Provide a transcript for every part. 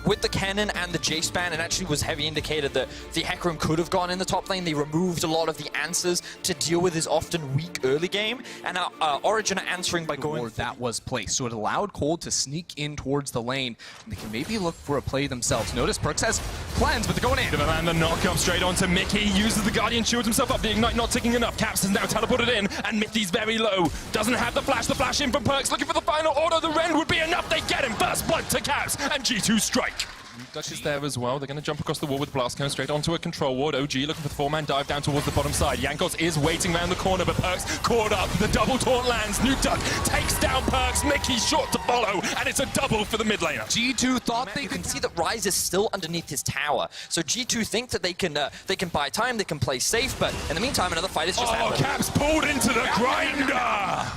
with the Cannon and the J-Span, it actually was heavy indicated that the Hecarim could have gone in the top lane. They removed a lot of the answers to deal with his often weak early game, and now Origen are answering by going... That was placed, so it allowed Cold to sneak in towards the lane. They can maybe look for a play themselves. Notice Perks has plans, but they're going in. And the knock-up straight onto Mickey, uses the Guardian, shields himself up, the Ignite not ticking enough. Caps is now teleported in, and Mickey's very low. Doesn't have the flash in from Perks, looking for the final order. The Rend would be enough, they get him. First blood to Caps, and G2 strike. Dutch is there as well. They're going to jump across the wall with Blast Cone straight onto a control ward. OG looking for the 4-man dive down towards the bottom side. Jankos is waiting around the corner, but Perks caught up. The double taunt lands. Nuke Duck takes down Perks. Mickey short to follow, and it's a double for the mid laner. G2 thought they You could can see that Ryze is still underneath his tower. So G2 think that they can buy time, they can play safe, but in the meantime, another fight is just happening. Caps pulled into the grinder!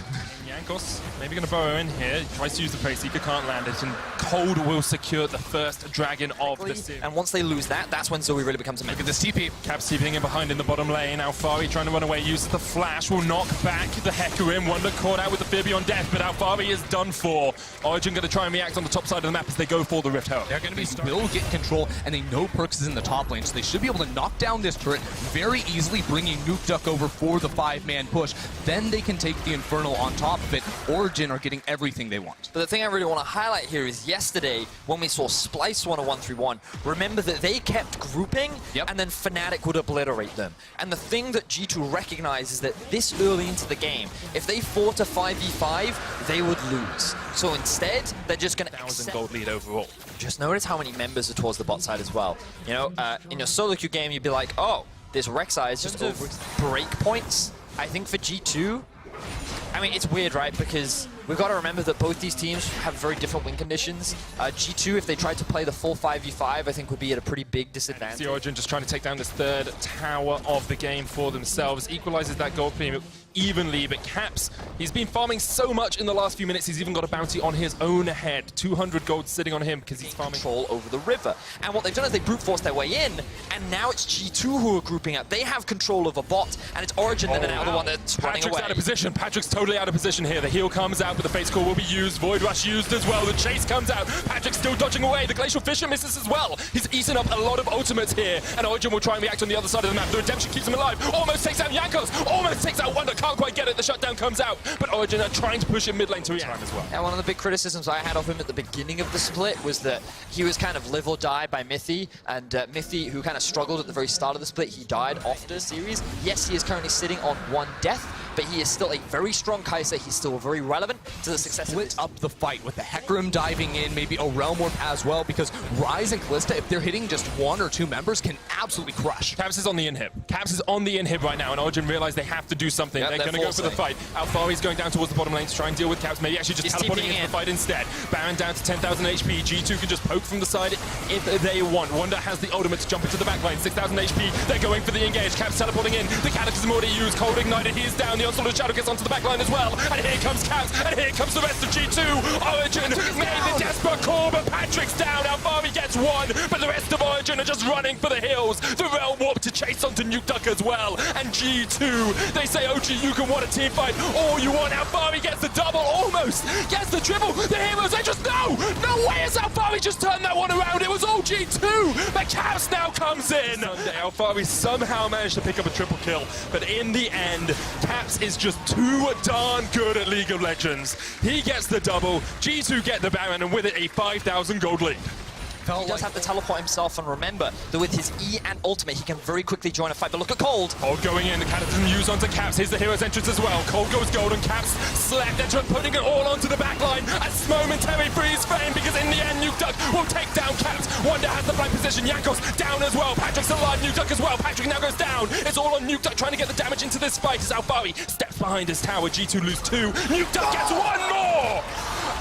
Jankos maybe going to burrow in here. He tries to use the Prey Seeker, can't land it, and Cold will secure the first dragon of the series. And once they lose that, that's when Zoe really becomes a Look at this TP. Caps TPing in behind in the bottom lane. Alfari trying to run away, uses the flash, will knock back the Hecarim. Wonder caught out with the Fear Beyond Death, but Alfari is done for. Origen going to try and react on the top side of the map as they go for the Rift Home. They're going to be will get control, and they know Perks is in the top lane, so they should be able to knock down this turret very easily, bringing Nuke Duck over for the 5-man push. Then they can take the Infernal on top of it. Origen are getting everything they want. But the thing I really want to highlight here is yesterday when we saw Splice 1-1-3-1, remember that they kept grouping and then Fnatic would obliterate them. And the thing that G2 recognizes is that this early into the game, if they fought a 5v5, they would lose. So instead, they're just going to 1,000 gold lead overall. Just notice how many members are towards the bot side as well. You know, in your solo queue game, you'd be like, oh, this Rek'Sai is just over break points. I think for G2, I mean, it's weird, right? Because we've got to remember that both these teams have very different win conditions. G2, if they tried to play the full 5v5, I think would be at a pretty big disadvantage. The Origen just trying to take down this third tower of the game for themselves. Equalizes that gold premium evenly, but Caps, he's been farming so much in the last few minutes, he's even got a bounty on his own head. 200 gold sitting on him because he's farming control over the river. And what they've done is they brute forced their way in, and now it's G2 who are grouping up. They have control over bot, and it's Origen that are now the one that's running away. Patrick's out of position. Patrick's totally out of position here. The heal comes out, but the Fate's Call will be used. Void Rush used as well. The chase comes out. Patrick's still dodging away. The Glacial Fissure misses as well. He's eaten up a lot of ultimates here, and Origen will try and react on the other side of the map. The Redemption keeps him alive. Almost takes out Jankos. Almost takes out Wonder. Can't quite get it. The shutdown comes out, but Origen are trying to push him mid lane to react as well. And one of the big criticisms I had of him at the beginning of the split was that he was kind of live or die by Mithy, and Mithy, who kind of struggled at the very start of the split, he died off the series. Yes, he is currently sitting on 1 death, but he is still a very strong Kai'Sa. He's still very relevant to the success of this. Split up the fight with the Hecarim diving in, maybe a Realm Warp as well, because Ryze and Kalista, if they're hitting just 1 or 2 members, can absolutely crush. Caps is on the inhib. Caps is on the inhib right now, and Origen realize they have to do something. They're going to go for the fight. Alfari's going down towards the bottom lane to try and deal with Caps. Maybe actually just teleporting into the fight instead. Baron down to 10,000 HP. G2 can just poke from the side if they want. Wonder has the ultimate to jump into the back line. 6,000 HP. They're going for the engage. Caps teleporting in. The Cataclysm already used. Cold ignited. He's down. The Onslaught of Shadow gets onto the back line as well. And here comes Caps. And here comes the rest of G2. Origen made the desperate call, but Patrick's down. Alfari gets 1, but the rest of Origen are just running for the hills. The Realm Warp to chase onto Nuke Duck as well. And G2, they say, OG, you can want a team fight all you want. Alfari gets the double, almost gets the triple. The heroes, they just, no way has Alfari just turned that one around. It was all G2, but Caps now comes in. Sunday, Alfari somehow managed to pick up a triple kill, but in the end, Caps is just too darn good at League of Legends. He gets the double, G2 get the Baron, and with it a 5,000 gold lead. He does have to teleport himself, and remember that with his E and ultimate, he can very quickly join a fight. But look at Cold. Cold going in, the Cataclysm used onto Caps. Here's the hero's entrance as well. Cold goes gold, and Caps slept. They're just putting it all onto the backline. A momentary freeze frame, because in the end, Nuke Duck will take down Caps. Wonder has the flank position. Jankos down as well. Patrick's alive. Nuke Duck as well. Patrick now goes down. It's all on Nuke Duck trying to get the damage into this fight as Alfari steps behind his tower. G2 lose 2. Nuke Duck gets 1 more!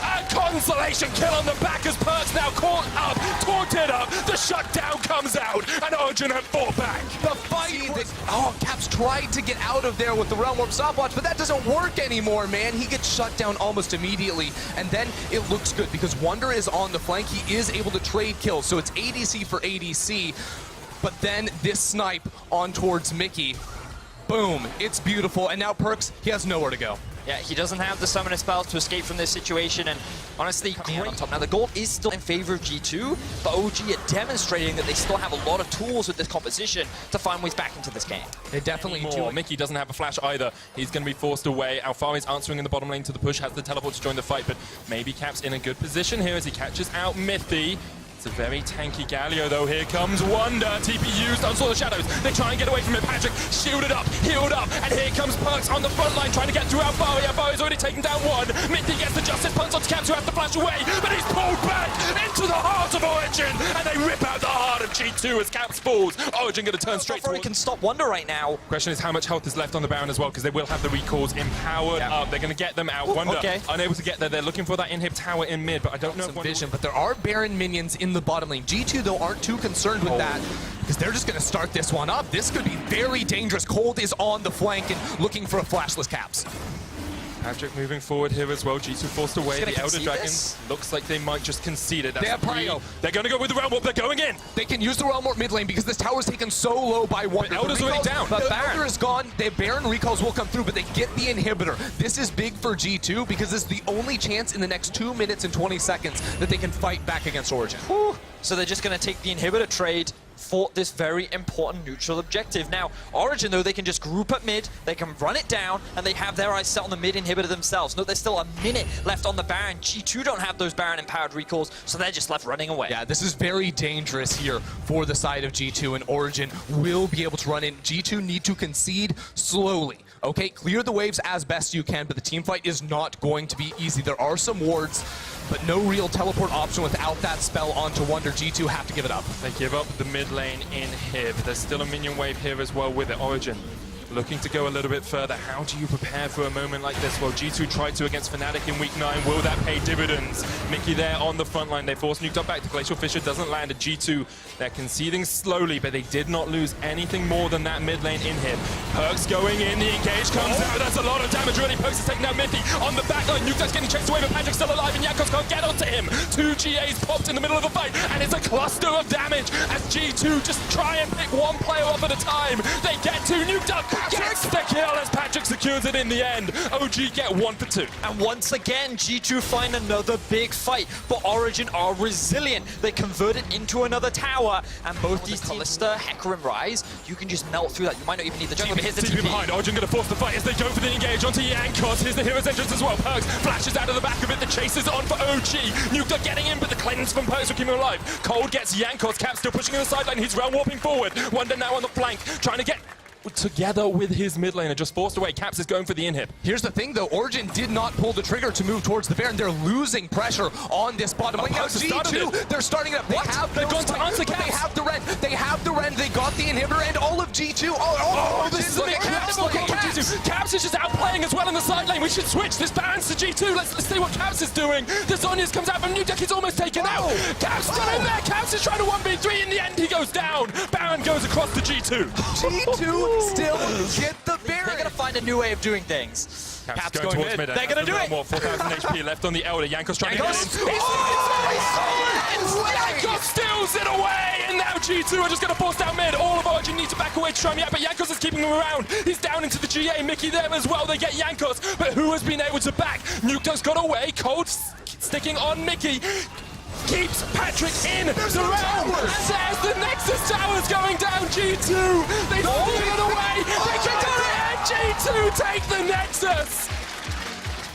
A consolation kill on the back as Perks now caught up, taunted up, the shutdown comes out, and Origen have fought back. The fight was, Caps tried to get out of there with the Realm Warp stopwatch, but that doesn't work anymore, man. He gets shut down almost immediately, and then it looks good because Wonder is on the flank. He is able to trade kills, so it's ADC for ADC, but then this snipe on towards Mickey. Boom, it's beautiful, and now Perks, he has nowhere to go. Yeah, he doesn't have the summoner spells to escape from this situation, and honestly, coming out on top. Now, the gold is still in favor of G2, but OG are demonstrating that they still have a lot of tools with this composition to find ways back into this game. They definitely do. Mickey doesn't have a flash either. He's going to be forced away. Alfari's answering in the bottom lane to the push, has the teleport to join the fight, but maybe Cap's in a good position here as he catches out Mithy. It's a very tanky Galio, though. Here comes Wonder. TP used on Sword of Shadows. They try and get away from it. Patrick shielded up, healed up, and here comes Perks on the front line trying to get through Alfari. Alfari's already taken down one. Mithy gets the Justice Punch onto Caps, who has to flash away, but he's pulled back into the heart of Origin, and they rip out the heart of G2 as Caps falls. Origin going to turn straight towards... can stop Wonder right now. Question is how much health is left on the Baron as well, because they will have the recalls empowered up. They're going to get them out. Ooh, Wonder unable to get there. They're looking for that inhib tower in mid, but I don't know if vision, but there are Baron minions in the bottom lane. G2 though aren't too concerned with that because they're just going to start this one up. This could be very dangerous. Cold is on the flank and looking for a flashless Caps. Patrick moving forward here as well. G2 forced away. The Elder Dragon looks like they might just concede it. That's they have Prio. They're going to go with the Realm Warp. They're going in. They can use the Realm Warp mid lane because this tower's taken so low by Wonder. Elder's already down. But the Elder is gone. The Baron recalls will come through, but they get the inhibitor. This is big for G2 because this is the only chance in the next 2 minutes and 20 seconds that they can fight back against Origen. Whew. So they're just going to take the inhibitor trade for this very important neutral objective. Now, Origen, though, they can just group at mid, they can run it down, and they have their eyes set on the mid inhibitor themselves. Note there's still a minute left on the Baron. G2 don't have those Baron-empowered recalls, so they're just left running away. Yeah, this is very dangerous here for the side of G2, and Origen will be able to run in. G2 need to concede slowly. Okay, clear the waves as best you can, but the team fight is not going to be easy. There are some wards, but no real teleport option without that spell onto Wonder. G2 have to give it up. They give up the mid lane inhib. There's still a minion wave here as well with it. Origen looking to go a little bit further. How do you prepare for a moment like this? Well, G2 tried to against Fnatic in week 9. Will that pay dividends? Mickey there on the front line. They force nuked up back to Glacial Fissure. Doesn't land at G2. They're conceding slowly, but they did not lose anything more than that mid lane inhib. Perks going in. The engage comes out. That's a lot of damage really. Perks is taking out Mithy on the back line. Nuke's getting chased away, but Patrick's still alive, and Jankos can't get onto him. 2 GAs popped in the middle of the fight, and it's a cluster of damage as G2 just try and pick one player off at a time. They get 2 nuked up. Gets the kill as Patrick secures it in the end. OG get 1 for 2. And once again, G2 find another big fight, but Origen are resilient. They convert it into another tower, and both these Callista, Hecker, and Rise, you can just melt through that. You might not even need the jungle, but here's the TP. Behind. Origen going to force the fight as they go for the engage onto Jankos. Here's the hero's entrance as well. Perks flashes out of the back of it. The chase is on for OG. Nuke are getting in, but the cleanse from Perks will keep him alive. Cold gets Jankos. Cap still pushing in the sideline. He's realm warping forward. Wonder now on the flank, trying to get together with his mid laner, just forced away. Caps is going for the inhib. Here's the thing though, Origen did not pull the trigger to move towards the Baron. They're losing pressure on this bottom lane. Now G2, they're starting up. They've gone to answer Caps. They have the Ren. They have the Ren. They got the inhibitor and all of G2. This is incredible. Caps is just outplaying as well in the side lane. We should switch this Baron's to G2. Let's see what Caps is doing. The Zhonya's comes out from Nuke. He's almost taken out. Caps still in there. Caps is trying to 1v3. In the end, he goes down. Baron goes across to G2. G2 still get the Baron. They're going to find a new way of doing things. Caps going towards mid. They're going to do it. 4,000 HP left on the Elder. Jankos trying to get in. Jankos steals it away, and now G2 are just going to force down mid. All of Origen need to back away to try me out, but Jankos is keeping him around. He's down into the GA. Mickey there as well. They get Jankos, but who has been able to back? Nuke's got away. Cold sticking on Mickey. Keeps Patrick in the realm. And there's the Nexus Towers going down. G2. They steal it away. They can do it. And G2 take the Nexus.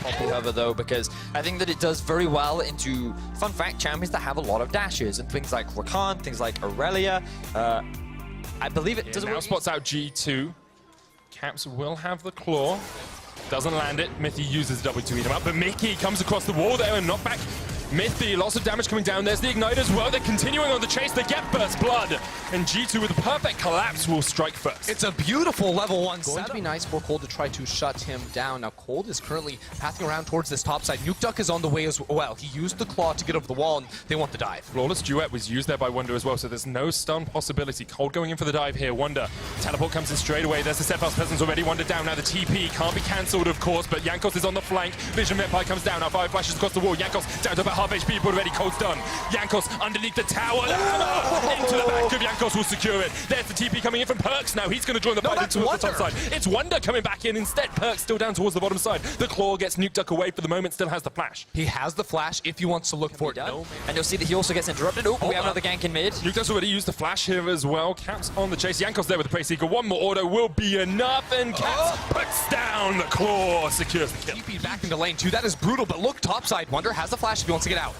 However, though, because I think that it does very well into, fun fact, champions that have a lot of dashes and things like Rakan, things like Aurelia. I believe it does. Now spots out G2. Caps will have the claw. Doesn't land it. Mithy uses W to eat him up, but Mickey comes across the wall there and knocked back. Mithy, lots of damage coming down. There's the Ignite as well. They're continuing on the chase. They get Burst Blood. And G2 with a perfect collapse will strike first. It's a beautiful level 1 Going to be nice for Cold to try to shut him down. Now, Cold is currently pathing around towards this top side. Nuke Duck is on the way as well. He used the claw to get over the wall, and they want the dive. Flawless Duet was used there by Wonder as well, so there's no stun possibility. Cold going in for the dive here. Wonder. Teleport comes in straight away. There's the steadfast presence already. Wonder down. Now the TP can't be cancelled, of course, but Jankos is on the flank. Vision Vampire comes down. Now 5 flashes across the wall. Jankos down to about half HP already. Cold's done. Jankos underneath the tower. Into the back of Jankos will secure it. There's the TP coming in from Perks now. He's going to join the fight into the top side. It's Wonder coming back in instead. Perks still down towards the bottom side. The Claw gets Nuke Duck away for the moment, still has the flash. He has the flash if he wants to look for it. No, and you'll see that he also gets interrupted. Oh, we have another gank in mid. Nuke Duck's already used the flash here as well. Caps on the chase. Jankos there with the Prey Seeker. One more auto will be enough, and Caps puts down the Claw, secures the kill. TP back into lane 2. That is brutal, but look topside. Wonder has the flash if he wants to get out.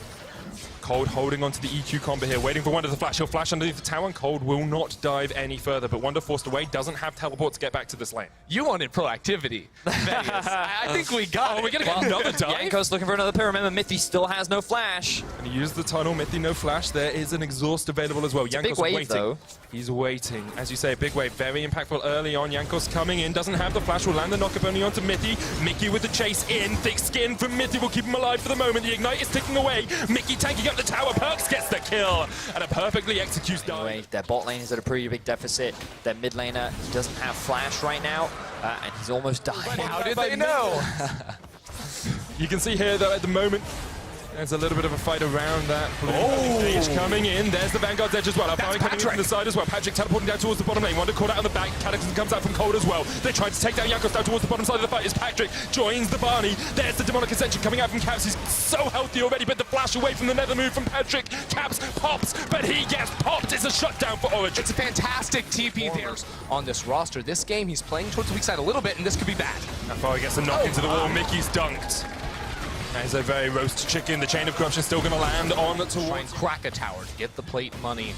Cold holding onto the EQ combo here, waiting for Wonder to flash. He'll flash underneath the tower, and Cold will not dive any further, but Wonder forced away, doesn't have teleport to get back to this lane. You wanted proactivity. I think we got it. We're going to get another dive. Jankos looking for another pill. Remember, Mythy still has no flash. And he used the tunnel, Mythy no flash. There is an exhaust available as well. It's Jankos waiting. Though. He's waiting. As you say, a big wave, very impactful early on. Jankos coming in, doesn't have the flash, will land the knockup only onto Mythy. Mickey with the chase in, thick skin from Mythy will keep him alive for the moment. The Ignite is ticking away. Mickey tanking up the tower. Perks gets the kill, and a perfectly executes dive. Anyway, their bot lane is at a pretty big deficit. Their mid laner, he doesn't have flash right now, and he's almost died. How did they know? You can see here, though, at the moment, there's a little bit of a fight around that. Phage coming in. There's the Vanguard's Edge as well. Alfari coming in from the side as well. Patrick teleporting down towards the bottom lane. Wonder caught out on the back. Cataclysm comes out from Cold as well. They tried to take down Jankos down towards the bottom side of the fight as Patrick joins the Barney. There's the Demonic Ascension coming out from Caps. He's so healthy already, but the flash away from the nether move from Patrick. Caps pops, but he gets popped. It's a shutdown for Origin. It's a fantastic TP there on this roster. This game, he's playing towards the weak side a little bit, and this could be bad. Alfari gets a knock into the wall. Mickey's dunked. That is a very roast chicken. The Chain of Corruption still going to land on towards. Try and crack a tower to get the plate money.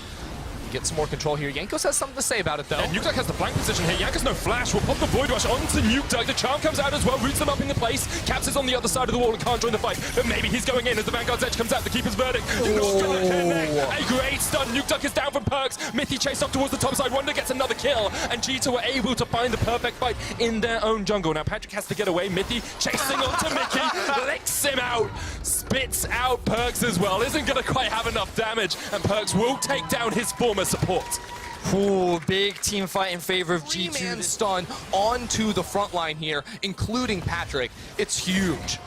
Get some more control here. Jankos has something to say about it, though. And Nuke Duck has the flank position here. Jankos no flash. Will pop the Void Rush onto Nuke Duck. The Charm comes out as well, roots them up into place. Caps is on the other side of the wall and can't join the fight. But maybe he's going in as the Vanguard's Edge comes out. The Keeper's Verdict. A great stun. Nuke Duck is down from Perks. Mythy chased up towards the top side. Wonder gets another kill. And G2 were able to find the perfect fight in their own jungle. Now Patrick has to get away. Mythy chasing onto Mickey. Licks him out. Spits out Perks as well. Isn't going to quite have enough damage. And Perks will take down his former support. Ooh, big team fight in favor of G2. Three-man stun onto the front line here, including Patrick. It's huge.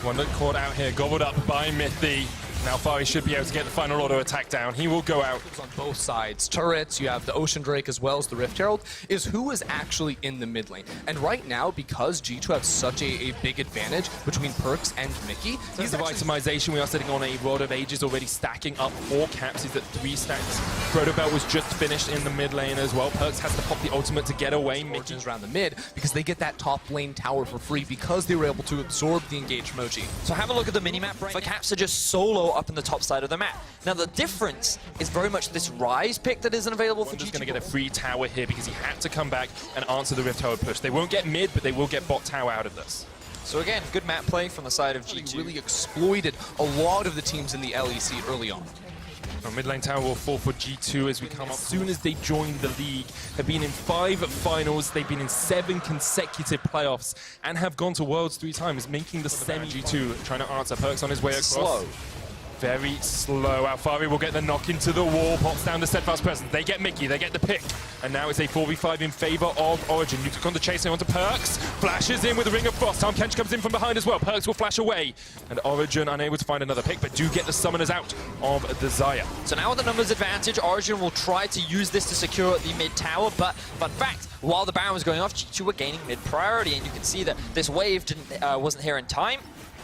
Wonder caught out here, gobbled up by Mythy. Now Fari should be able to get the final auto attack down. He will go out. On both sides. Turrets, you have the Ocean Drake as well as the Rift Herald, is who is actually in the mid lane. And right now, because G2 have such a big advantage between Perks and Mickey, he's the itemization. We are sitting on a Rod of Ages already stacking up 4 caps. He's at 3 stacks. Protobelt was just finished in the mid lane as well. Perks has to pop the ultimate to get away. Mickey's around the mid because they get that top lane tower for free because they were able to absorb the engaged emoji. So have a look at the minimap right now. Caps are just solo up in the top side of the map. Now the difference is very much this Rise pick that isn't available for G2. He's going to get a free tower here because he had to come back and answer the Rift Herald push. They won't get mid, but they will get bot tower out of this. So again, good map play from the side of G2. Really exploited a lot of the teams in the LEC early on. Our mid lane tower will fall for G2 as we come up. As soon as they joined the league, have been in 5 finals, they've been in 7 consecutive playoffs, and have gone to Worlds 3 times, making the semi. G2 trying to answer. Perks on his way across. Slow. Very slow. Alfari will get the knock into the wall, pops down the Steadfast Presence. They get Mickey, they get the pick. And now it's a 4v5 in favor of Origen. Nuke on the chasing onto Perks. Flashes in with a Ring of Frost. Tom Kench comes in from behind as well. Perks will flash away. And Origen unable to find another pick, but do get the summoners out of the Xayah. So now with the numbers advantage, Origen will try to use this to secure the mid tower, but fun fact, while the Baron was going off, G2 were gaining mid priority, and you can see that this wave wasn't here in time,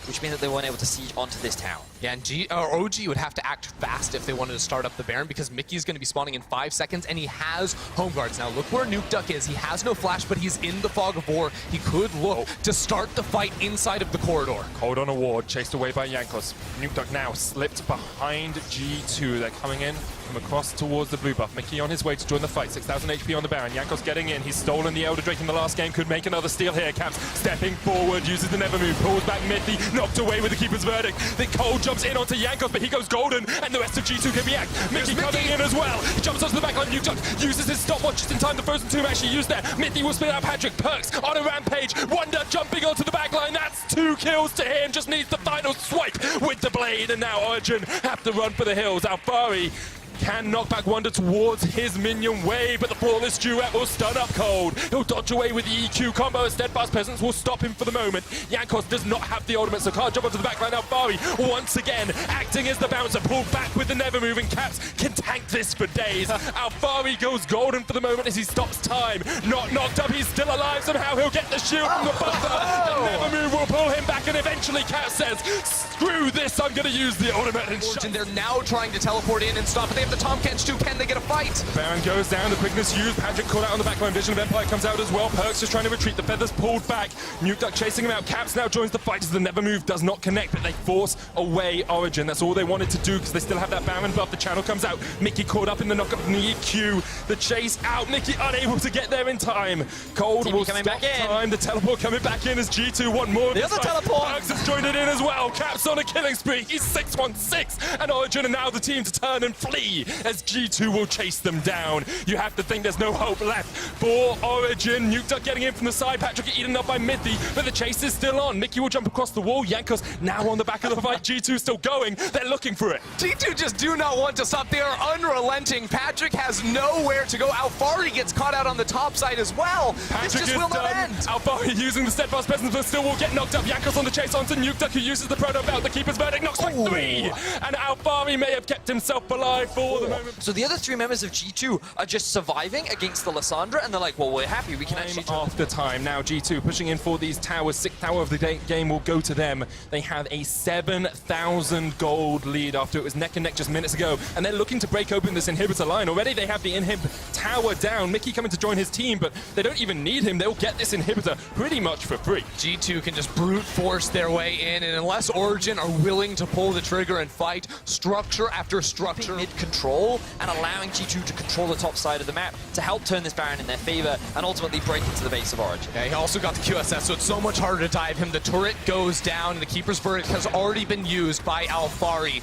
which means that they weren't able to siege onto this tower. Yeah, and OG would have to act fast if they wanted to start up the Baron because Mickey's going to be spawning in 5 seconds, and he has home guards. Now look where Nuke Duck is. He has no flash, but he's in the fog of war. He could look to start the fight inside of the corridor. Cold on a ward, chased away by Jankos. Nuke Duck now slipped behind G2. They're coming in from across towards the blue buff. Mickey on his way to join the fight. 6,000 HP on the Baron. Jankos getting in. He's stolen the Elder Drake in the last game. Could make another steal here. Caps stepping forward, uses the Never Move, pulls back Mythy, knocked away with the Keeper's Verdict. Then Cold jumps in onto Jankos, but he goes golden, and the rest of G2 can react. Mickey coming in as well. He jumps onto the backline. Nuke Duck uses his stopwatch just in time. The Frozen Tomb actually used there. Mythy will spit out Patrick. Perks on a rampage. Wonder jumping onto the backline. That's 2 kills to him. Just needs the final swipe with the blade, and now Origen have to run for the hills. Alfari can knock back Wonder towards his minion wave, but the flawless duet will stun up Cold. He'll dodge away with the EQ combo. A steadfast presence will stop him for the moment. Jankos does not have the ultimate, so can't jump onto the backline. Alfari once again acting as the bouncer, pulled back with the never moving. Caps can tank this for days. Alfari goes golden for the moment as he stops time. Not knocked up, he's still alive. Somehow he'll get the shield from the buffer. The never move will pull him back, and eventually Caps says, screw this, I'm gonna use the ultimate. And Origen, they're now trying to teleport in and stop, but they have the Tom Kench too. Can they get a fight? Baron goes down, the quickness used. Patrick caught out on the backline. Vision of Empire comes out as well. Perks just trying to retreat. The feathers pulled back. Nuke Duck chasing him out. Caps now joins the fight as the never move does not connect, but they force away Origen. That's all they wanted to do because they still have that Baron buff. The channel comes out. Mickey caught up in the knockup from the EQ. The chase out. Mickey unable to get there in time. Cold will stop time. The teleport coming back in as G2 want more. The other teleport. Perks has joined it in as well. Caps on a killing spree. He's 6-1-6, and Origen are now the team to turn and flee as G2 will chase them down. You have to think there's no hope left for Origen. Nuke Duck getting in from the side. Patrick eaten up by Mithy, but the chase is still on. Mickey will jump across the wall. Jankos now on the back of the fight. G2 still going. They're looking for it. G2 just do not want to stop. They are unrelenting. Patrick has nowhere to go. Alfari gets caught out on the top side as well. Patrick this just will not end. Alfari using the steadfast presence, but still will get knocked up. Jankos on the chase onto Nuke Duck, who uses the proto belt. The keeper's verdict knocks back 3, and Alfari may have kept himself alive for the moment. So the other 3 members of G2 are just surviving against the Lissandra, and they're like, well, we're happy. We can actually... After time. Now G2 pushing in for these towers. 6th tower of the game will go to them. They have a 7,000 gold lead after it was neck and neck just minutes ago, and they're looking to break open this inhibitor line. Already they have the inhib tower down. Mickey coming to join his team, but they don't even need him. They'll get this inhibitor pretty much for free. G2 can just brute force their way in, and unless Origen are willing to pull the trigger and fight, structure after structure. Mid-control and allowing G2 to control the top side of the map to help turn this Baron in their favor and ultimately break into the base of Origen. Yeah, he also got the QSS, so it's so much harder to dive him. The turret goes down, and the Keeper's Verdict has already been used by Alfari.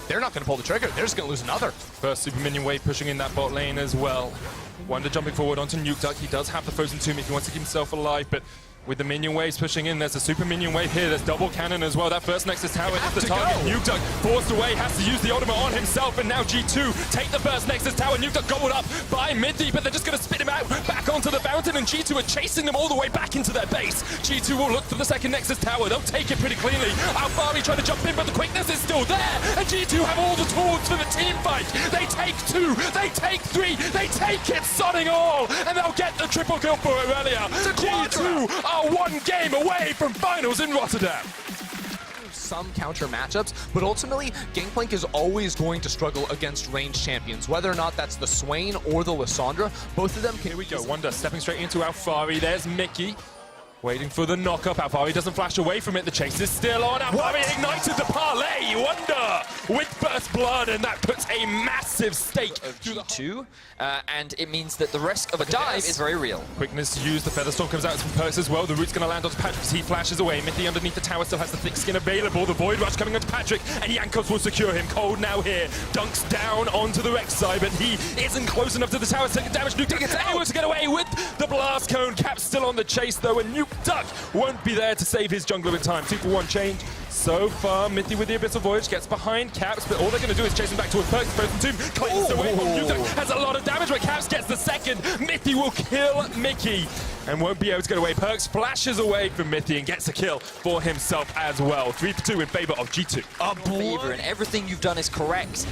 They're not going to pull the trigger. They're just going to lose another. First Super Minion wave pushing in that bot lane as well. Wonder jumping forward onto Nuke Duck. He does have the Frozen Tomb if he wants to keep himself alive, but with the minion waves pushing in, there's a super minion wave here. There's double cannon as well. That first Nexus tower is the target. Nuke Duck forced away, has to use the ultimate on himself, and now G2 take the first Nexus tower. Nuke Duck gobbled up by Middy, but they're just going to spit him out back onto the fountain, and G2 are chasing them all the way back into their base. G2 will look for the second Nexus tower. They'll take it pretty cleanly. Alfari trying to jump in, but the quickness is still there, and G2 have all the tools for the team fight. They take 2, they take 3, they take it, sodding all, and they'll get the triple kill for Aurelia. G2 are 1 game away from finals in Rotterdam. Some counter matchups, but ultimately, Gangplank is always going to struggle against ranged champions, whether or not that's the Swain or the Lissandra. Both of them can... Here we go, Wonder stepping straight into Alfari. There's Mickey. Waiting for the knock-up. Alfari doesn't flash away from it. The chase is still on. Alfari ignited the parlay. Wonder with Burst Blood, and that puts a massive stake of G2, and it means that the risk of a dive is very real. Quickness used. The Featherstorm comes out from Perks as well. The root's going to land onto Patrick as he flashes away. Mithy underneath the tower still has the thick skin available. The Void Rush coming onto Patrick, and Jankos will secure him. Cold now here. Dunks down onto the Rex side, but he isn't close enough to the tower to take the damage. Nuke Duck able to get away with the Blast Cone. Cap's still on the chase, though, and Nuke Duck won't be there to save his jungler in time. 2-for-1 change. So far, Mithy with the Abyssal Voyage gets behind Caps, but all they're going to do is chase him back towards Perks. Frozen Tomb cleans away from Nuke Duck. Has a lot of damage, but Caps gets the second. Mithy will kill Mickey and won't be able to get away. Perks flashes away from Mithy and gets a kill for himself as well. 3-for-2 in favor of G2. Favor, and everything you've done is correct.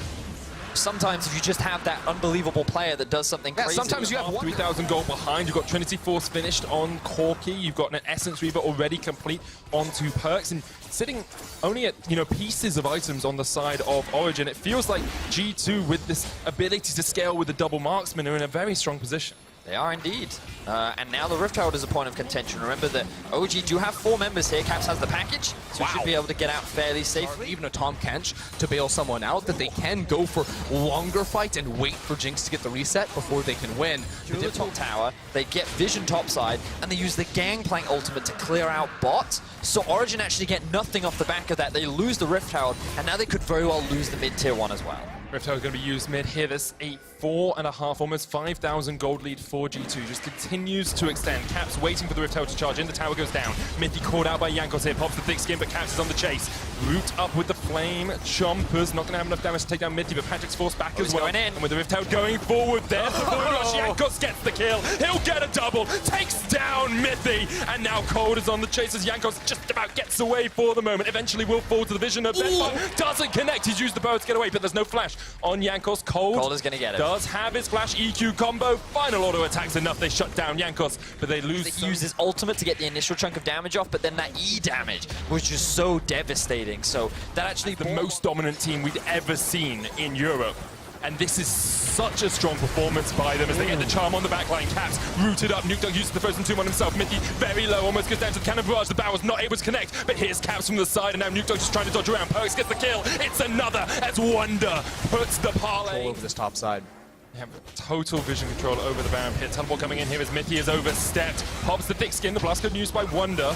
Sometimes if you just have that unbelievable player that does something crazy. Sometimes you have 3,000 gold behind. You've got Trinity Force finished on Corki. You've got an Essence Reaver already complete onto Perks, and sitting only at, pieces of items on the side of Origen. It feels like G2 with this ability to scale with the double marksman are in a very strong position. They are indeed. And now the Rift Herald is a point of contention. Remember that OG do have 4 members here. Caps has the package, so he should be able to get out fairly safely. Even a Tom Kench to bail someone out, that they can go for longer fights and wait for Jinx to get the reset before they can win. Through the top tower, they get vision topside, and they use the Gangplank ultimate to clear out bot. So Origen actually get nothing off the back of that. They lose the Rift Herald, and now they could very well lose the mid-tier 1 as well. Rift Herald going to be used mid here. This a 4.5, almost 5,000 gold lead for G2. Just continues to extend. Caps waiting for the Rift Herald to charge in. The tower goes down. Mithy caught out by Jankos here. Pops the thick skin, but Caps is on the chase. Root up with the Flame. Chompers not going to have enough damage to take down Mitty, but Patrick's forced back as well. Going in. And with the Rift out going forward, there's the Void Rush. Jankos gets the kill. He'll get a double. Takes down Mithy. And now Cold is on the chase as Jankos just about gets away for the moment. Eventually will fall to the vision of Deathfire. Doesn't connect. He's used the bow to get away, but there's no flash on Jankos. Cold is going to get it. Does have his flash EQ combo. Final auto attacks enough. They shut down Jankos, but they lose. He used his ultimate to get the initial chunk of damage off, but then that E damage was just so devastating. So that actually the most dominant team we'd ever seen in Europe. And this is such a strong performance by them as they get the charm on the backline. Caps rooted up. Nuke Dunk uses the Frozen Tomb on himself. Mithy very low, almost goes down to the Cannon Barrage. The Barrel's not able to connect, but here's Caps from the side, and now Nuke Dunk just trying to dodge around. Perks gets the kill. It's another as Wonder puts the parlay. All over this top side. They have total vision control over the Baron Pit. Teleport coming in here as Mithy is overstepped. Pops the thick skin. The blast code used by Wonder.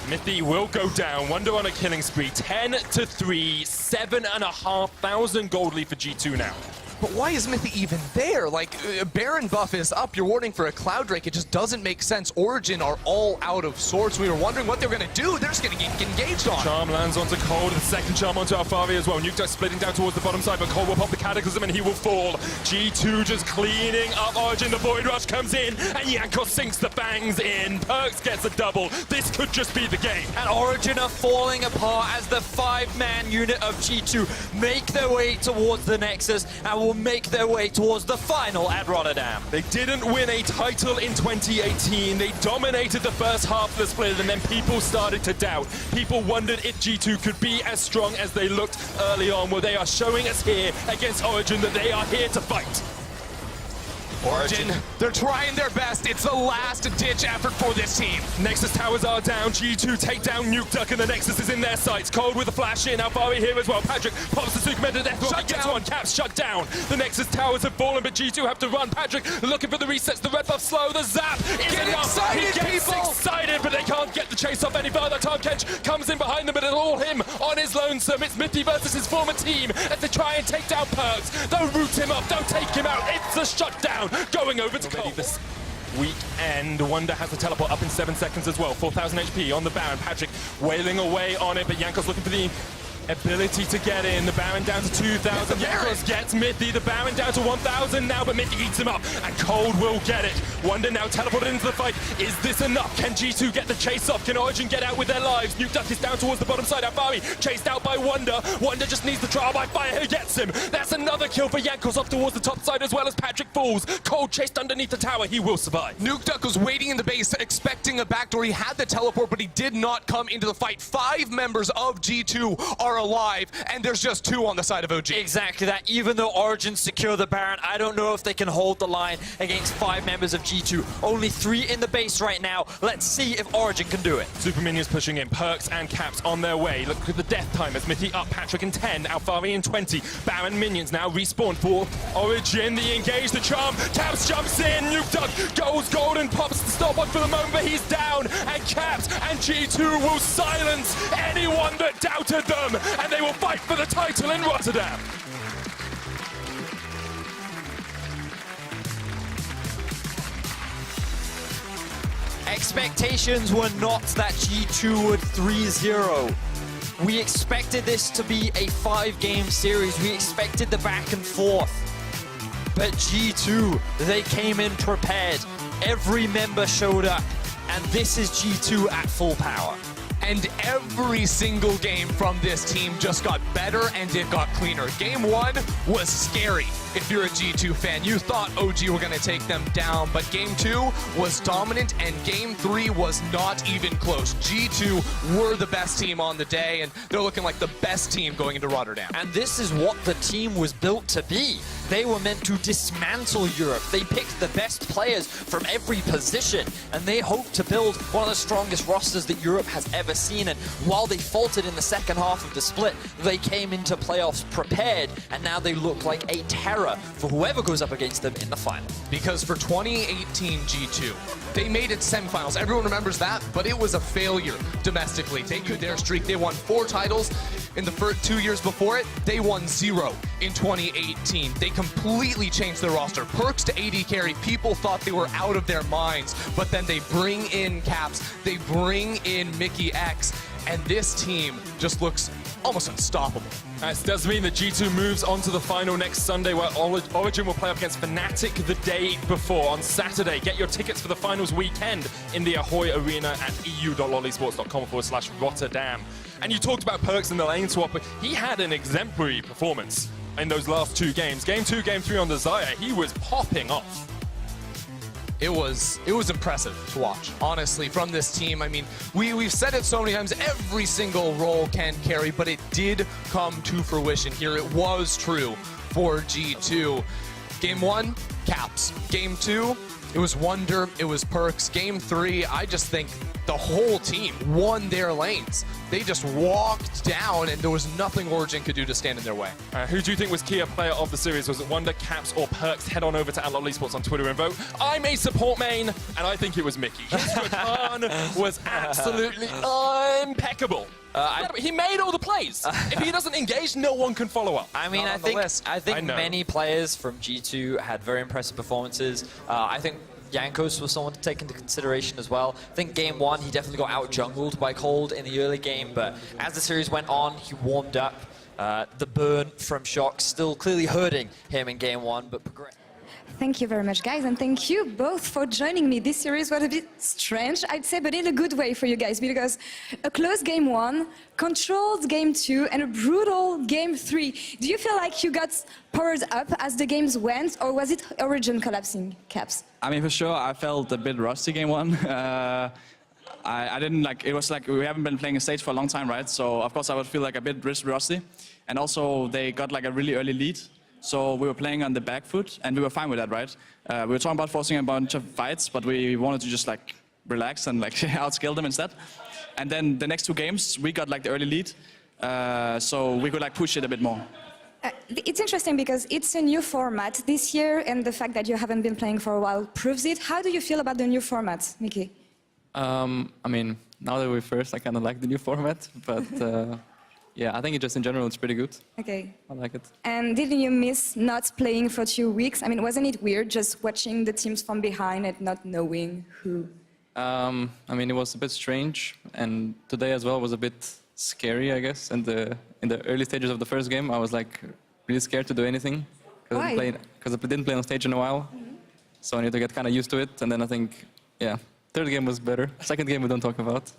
Mithy will go down. Wonder on a killing spree. 10-3, 7,500 gold lead for G2 now. But why is Mithy even there? Like, Baron buff is up, you're warding for a Cloud Drake, it just doesn't make sense. Origen are all out of sorts. We were wondering what they were going to do. They're just going to get engaged on. Charm lands onto Cold, the second charm onto Alfavi as well. Nuke Dunk splitting down towards the bottom side, but Cold will pop the Cataclysm and he will fall. G2 just cleaning up Origen. The Void Rush comes in, and Jankos sinks the bangs in. Perks gets a double. This could just be the game. And Origen are falling apart as the 5-man unit of G2 make their way towards the Nexus and will make their way towards the final at Rotterdam. They didn't win a title in 2018. They dominated the first half of the split, and then people started to doubt. People wondered if G2 could be as strong as they looked early on. Well, they are showing us here against Origen that they are here to fight. Origen, they're trying their best. It's the last-ditch effort for this team. Nexus towers are down. G2 take down Nuke Duck, and the Nexus is in their sights. Cold with a flash in. Alfari here as well. Patrick pops the Superman to death. Shut down. One. Caps shut down. The Nexus towers have fallen, but G2 have to run. Patrick looking for the resets. The red buff slow. The zap is Get enough. excited, He gets people! excited, but they can't get the chase off any further. Tom Kench comes in behind them, but it's all him on his lonesome. It's Mithy versus his former team as they try and take down Perks. They'll root him up. They'll take him out. It's the shutdown going over to Cold. This weekend. Wonder has the teleport up in 7 seconds as well. 4,000 HP on the Baron. Patrick wailing away on it, but Jankos looking for the ability to get in. The Baron down to 2,000. Jankos gets Mithy. The Baron down to 1,000 now, but Mithy eats him up, and Cold will get it. Wonder now teleported into the fight. Is this enough? Can G2 get the chase off? Can Origen get out with their lives? Nuke Duck is down towards the bottom side. Alfari chased out by Wonder. Wonder just needs the trial by fire. Who gets him? That's another kill for Jankos off towards the top side as well as Patrick falls. Cold chased underneath the tower. He will survive. Nuke Duck was waiting in the base, expecting a backdoor. He had the teleport, but he did not come into the fight. 5 members of G2 are alive, and there's just 2 on the side of OG. Exactly that. Even though Origen secure the Baron, I don't know if they can hold the line against 5 members of G2. Only 3 in the base right now. Let's see if Origen can do it. Super minions pushing in. Perks and Caps on their way. Look at the death time as Mithy up. Patrick in 10. Alfari in 20. Baron minions now respawn for Origen. The engage, the charm. Caps jumps in. Nuke Duck goes golden. Pops the stopwatch for the moment, but he's down. And Caps and G2 will silence anyone that doubted them. And they will fight for the title in Rotterdam. Expectations were not that G2 would 3-0. We expected this to be a 5-game series. We expected the back and forth. But G2, they came in prepared. Every member showed up. And this is G2 at full power. And every single game from this team just got better and it got cleaner. Game 1 was scary. If you're a G2 fan, you thought OG were going to take them down, but Game 2 was dominant and Game 3 was not even close. G2 were the best team on the day, and they're looking like the best team going into Rotterdam. And this is what the team was built to be. They were meant to dismantle Europe. They picked the best players from every position, and they hoped to build one of the strongest rosters that Europe has ever seen. And while they faltered in the second half of the split, they came into playoffs prepared, and now they look like a terror for whoever goes up against them in the final. Because for 2018 G2, they made it semifinals. Everyone remembers that, but it was a failure domestically. They could their streak. They won 4 titles in the first 2 years before it. They won 0 in 2018. They completely changed their roster. Perks to AD carry. People thought they were out of their minds, but then they bring in Caps. They bring in Mickey X. and this team just looks almost unstoppable. This does mean that G2 moves on to the final next Sunday, where Origen will play up against Fnatic the day before on Saturday. Get your tickets for the finals weekend in the Ahoy Arena at eu.lolesports.com/Rotterdam. And you talked about Perks in the lane swap, but he had an exemplary performance in those last 2 games. Game 2, Game 3 on the Zaya, he was popping off. It was impressive to watch, honestly, from this team. I mean, we've said it so many times, every single role can carry, but it did come to fruition here. It was true for G2. Game 1, Caps. Game 2, it was Wonder, it was Perks. Game 3, I just think the whole team won their lanes. They just walked down, and there was nothing Origen could do to stand in their way. Who do you think was Kia player of the series? Was it Wonder, Caps, or Perks? Head on over to @LoleSports on Twitter and vote. I'm a support main, and I think it was Mickey. His return was absolutely impeccable. He made all the plays. If he doesn't engage, no one can follow up. I mean, I think many players from G2 had very impressive performances. I think Jankos was someone to take into consideration as well. I think game 1, he definitely got out-jungled by Cold in the early game, but as the series went on, he warmed up. The burn from Shock still clearly hurting him in game 1, but progressed. Thank you very much, guys, and thank you both for joining me. This series was a bit strange, I'd say, but in a good way for you guys, because a close game 1, controlled game 2, and a brutal game 3. Do you feel like you got powered up as the games went, or was it Origen collapsing, Caps? I mean, for sure, I felt a bit rusty game 1. I didn't like, it was like we haven't been playing a stage for a long time, right? So, of course, I would feel like a bit rusty. And also, they got like a really early lead. So we were playing on the back foot, and we were fine with that, right? We were talking about forcing a bunch of fights, but we wanted to just like relax and like outskill them instead. And then the next 2 games, we got like the early lead, so we could like push it a bit more. It's interesting because it's a new format this year, and the fact that you haven't been playing for a while proves it. How do you feel about the new format, Mickey? I mean, now that we're first, I kind of like the new format, but yeah, I think it just in general it's pretty good. Okay. I like it. And didn't you miss not playing for 2 weeks? I mean, wasn't it weird just watching the teams from behind and not knowing who? I mean, it was a bit strange, and today as well was a bit scary, I guess. And in the early stages of the first game, I was like really scared to do anything. Why? Because I didn't play on stage in a while, so I need to get kind of used to it. And then I think, yeah, third game was better. Second game we don't talk about,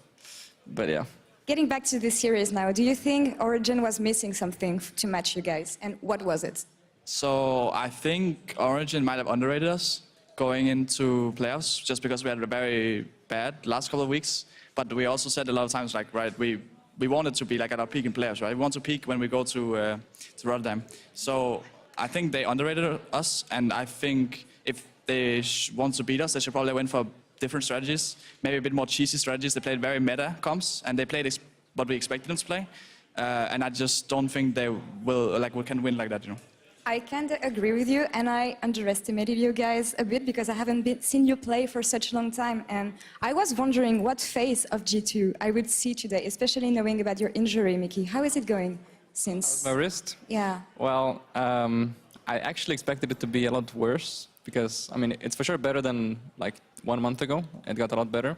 but yeah. Getting back to this series now, do you think Origen was missing something to match you guys? And what was it? So I think Origen might have underrated us going into playoffs just because we had a very bad last couple of weeks. But we also said a lot of times, like, right, we wanted to be like at our peak in playoffs, right? We want to peak when we go to Rotterdam. So I think they underrated us, and I think if they want to beat us, they should probably win for different strategies, maybe a bit more cheesy strategies. They played very meta comps, and they played what we expected them to play. And I just don't think they we can win like that, you know. I kind of agree with you, and I underestimated you guys a bit because I haven't seen you play for such a long time. And I was wondering what phase of G2 I would see today, especially knowing about your injury, Mickey. How is it going since? My wrist? Yeah. Well, I actually expected it to be a lot worse because, I mean, it's for sure better than like 1 month ago. It got a lot better.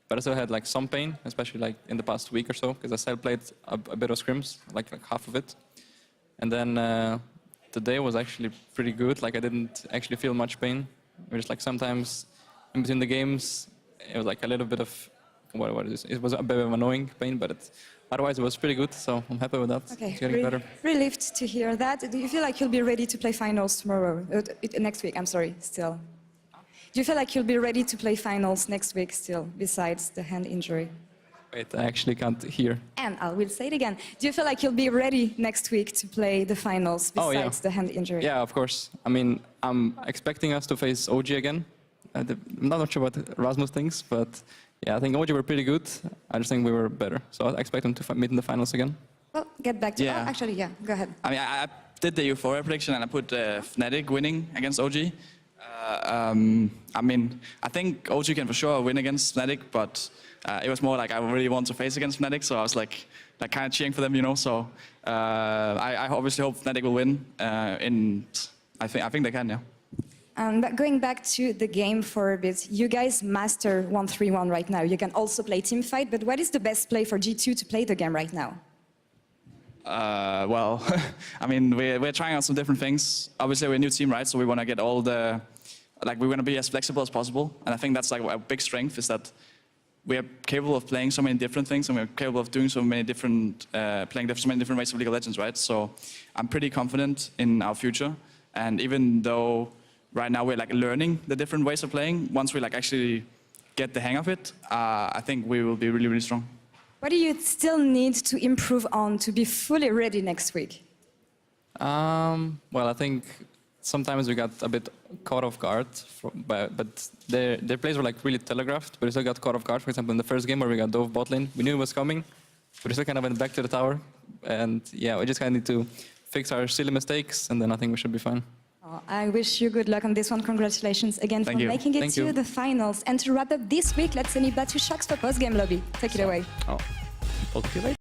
But I still had like some pain, especially like in the past week or so, because I still played a bit of scrims, like half of it. And then today was actually pretty good. Like I didn't actually feel much pain. It was like sometimes in between the games, it was like a little bit of, what is this? It was a bit of annoying pain, but otherwise it was pretty good. So I'm happy with that. Okay. It's getting better. Relieved to hear that. Do you feel like you'll be ready to play finals tomorrow? Next week, I'm sorry, still. Do you feel like you'll be ready to play finals next week still, besides the hand injury? Wait, I actually can't hear. And I will say it again. Do you feel like you'll be ready next week to play the finals besides the hand injury? Yeah, of course. I mean, I'm expecting us to face OG again. I'm not sure what Rasmus thinks, but yeah, I think OG were pretty good. I just think we were better. So I expect them to meet in the finals again. Well, get back to yeah. Oh, actually, yeah, go ahead. I mean, I did the Euphoria prediction and I put Fnatic winning against OG. I mean, I think OG can for sure win against Fnatic, but it was more like I really want to face against Fnatic, so I was like kind of cheering for them, you know. So I obviously hope Fnatic will win, and I think they can, yeah. But going back to the game for a bit, you guys master 1-3-1 right now. You can also play teamfight, but what is the best play for G2 to play the game right now? Well, I mean, we're trying out some different things. Obviously, we're a new team, right? So we want to get all the, like, we want to be as flexible as possible. And I think that's like a big strength is that we are capable of playing so many different things, and we're capable of doing so many different, playing so many different ways of League of Legends, right? So I'm pretty confident in our future. And even though right now we're like learning the different ways of playing, once we like actually get the hang of it, I think we will be really, really strong. What do you still need to improve on to be fully ready next week? Well, I think sometimes we got a bit caught off guard, but their plays were like really telegraphed, but we still got caught off guard. For example, in the first game where we got dove bot lane, we knew it was coming, but we still kind of went back to the tower. And yeah, we just kind of need to fix our silly mistakes, and then I think we should be fine. I wish you good luck on this one. Congratulations again for making it to the finals. And to wrap up this week, let's send it back to Shocks for post-game lobby. Take it away. Talk to you later.